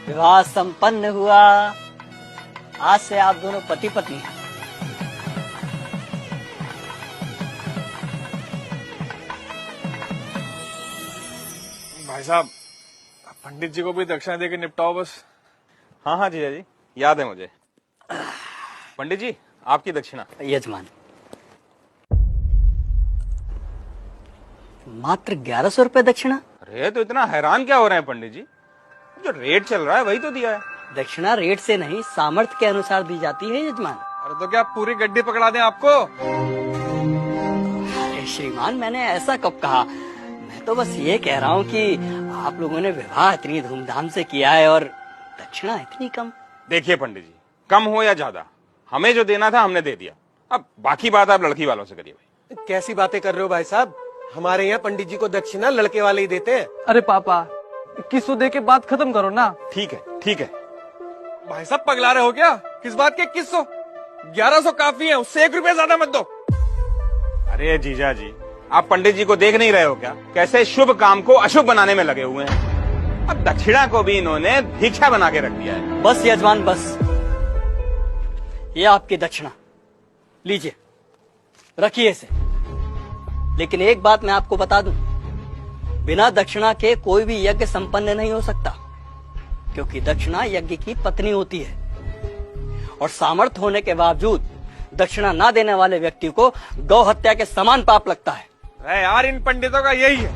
विवाह संपन्न हुआ। आज से आप दोनों पति पत्नी हैं। भाई साहब, पंडित जी को भी दक्षिणा देके निपटाओ बस। हाँ हाँ जीजा जी, याद है मुझे। पंडित जी, आपकी दक्षिणा। यजमान, मात्र 1100 रुपए दक्षिणा। अरे तो इतना हैरान क्या हो रहे हैं पंडित जी? जो रेट चल रहा है वही तो दिया है। दक्षिणा रेट से नहीं, सामर्थ्य के अनुसार दी जाती है यजमान। अरे तो क्या पूरी गड्डी पकड़ा दें आपको? अरे श्रीमान, मैंने ऐसा कब कहा? मैं तो बस ये कह रहा हूँ कि आप लोगों ने विवाह इतनी धूमधाम से किया है और दक्षिणा इतनी कम। देखिए पंडित जी, कम हो या ज्यादा, हमें जो देना था हमने दे दिया। अब बाकी बात आप लड़की वालों से करिए भाई। कैसी बातें कर रहे हो भाई साहब? हमारे यहाँ पंडित जी को दक्षिणा लड़के वाले ही देते हैं। अरे पापा, 2100 दे के बात खत्म करो ना। ठीक है ठीक है। भाई साहब पगला रहे हो क्या? किस बात के 2100? 1100 काफी है, उससे 1 रुपया ज्यादा मत दो। अरे जीजा जी, आप पंडित जी को देख नहीं रहे हो क्या? कैसे शुभ काम को अशुभ बनाने में लगे हुए हैं। अब दक्षिणा को भी इन्होंने भिक्षा बना के रख दिया है। बस यजमान बस, ये आपकी दक्षिणा लीजिए, रखिए इसे। लेकिन एक बात मैं आपको बता दूं, बिना दक्षिणा के कोई भी यज्ञ संपन्न नहीं हो सकता, क्योंकि दक्षिणा यज्ञ की पत्नी होती है और सामर्थ्य होने के बावजूद दक्षिणा ना देने वाले व्यक्ति को गौ हत्या के समान पाप लगता है। अरे यार, इन पंडितों का यही है,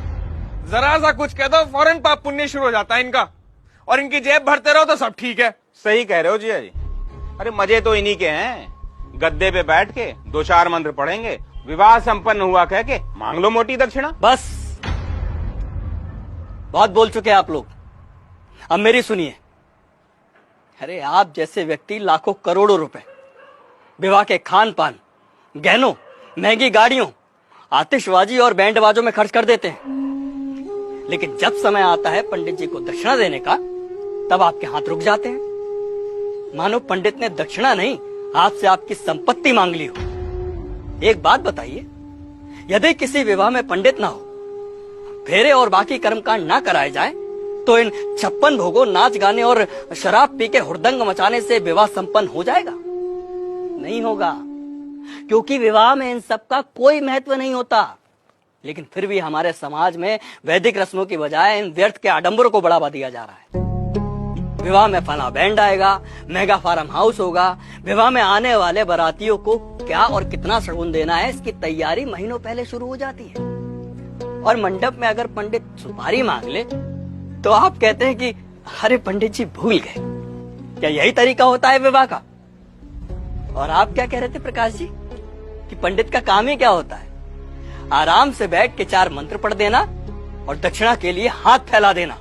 जरा सा कुछ कह दो फौरन पाप पुण्य शुरू हो जाता है इनका, और इनकी जेब भरते रहो तो सब ठीक है। सही कह रहे हो जीजा जी। अरे मजे तो इन्हीं के हैं। गद्दे पे बैठ के 2-4 मंत्र पढ़ेंगे, विवाह संपन्न हुआ कह के मांग लो मोटी दक्षिणा। बस, बहुत बोल चुके हैं आप लोग, अब मेरी सुनिए। अरे आप जैसे व्यक्ति लाखों करोड़ों रुपए विवाह के खान पान, गहनों, महंगी गाड़ियों, आतिशबाजी और बैंड बाजों में खर्च कर देते हैं, लेकिन जब समय आता है पंडित जी को दक्षिणा देने का, तब आपके हाथ रुक जाते हैं, मानो पंडित ने दक्षिणा नहीं आपसे आपकी संपत्ति मांग ली हो। एक बात बताइए, यदि किसी विवाह में पंडित ना हो, फेरे और बाकी कर्मकांड ना कराए जाए, तो इन 56 भोगों, नाच गाने और शराब पी के हुड़दंग मचाने से विवाह संपन्न हो जाएगा? नहीं होगा, क्योंकि विवाह में इन सब का कोई महत्व नहीं होता। लेकिन फिर भी हमारे समाज में वैदिक रस्मों की बजाय इन व्यर्थ के आडंबरों को बढ़ावा दिया जा रहा है। विवाह में फला बैंड आएगा, मेगा फार्म हाउस होगा, विवाह में आने वाले बारातियों को क्या और कितना शगुन देना है, इसकी तैयारी महीनों पहले शुरू हो जाती है। और मंडप में अगर पंडित सुपारी मांग ले तो आप कहते हैं कि अरे पंडित जी भूल गए। क्या यही तरीका होता है विवाह का? और आप क्या कह रहे थे प्रकाश जी कि पंडित का काम ही क्या होता है? आराम से बैठ के 4 मंत्र पढ़ देना और दक्षिणा के लिए हाथ फैला देना।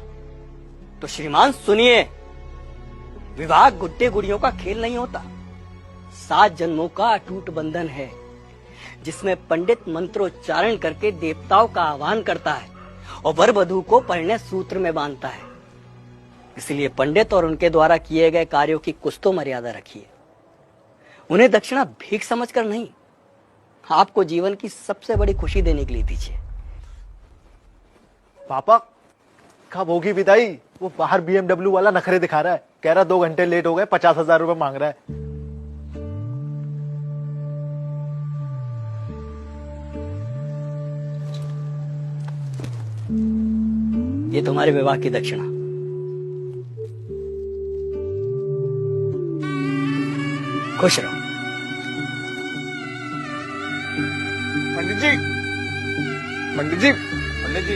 तो श्रीमान सुनिए, विवाह गुड्डे गुड़ियों का खेल नहीं होता, 7 जन्मों का अटूट बंधन है, जिसमें पंडित मंत्रोच्चारण करके देवताओं का आह्वान करता है और वर वधू को परिणय सूत्र में बांधता है। इसलिए पंडित और उनके द्वारा किए गए कार्यों की कुछ तो मर्यादा रखिए। उन्हें दक्षिणा भीख समझकर नहीं, आपको जीवन की सबसे बड़ी खुशी देने के लिए दीजिए। पापा, कब होगी विदाई? वो बाहर BMW वाला नखरे दिखा रहा है, कह रहा 2 घंटे लेट हो गए, 50,000 रुपए मांग रहा है। ये तुम्हारे विवाह की दक्षिणा। खुश रहो। पंडित जी, पंडित जी, पंडित जी,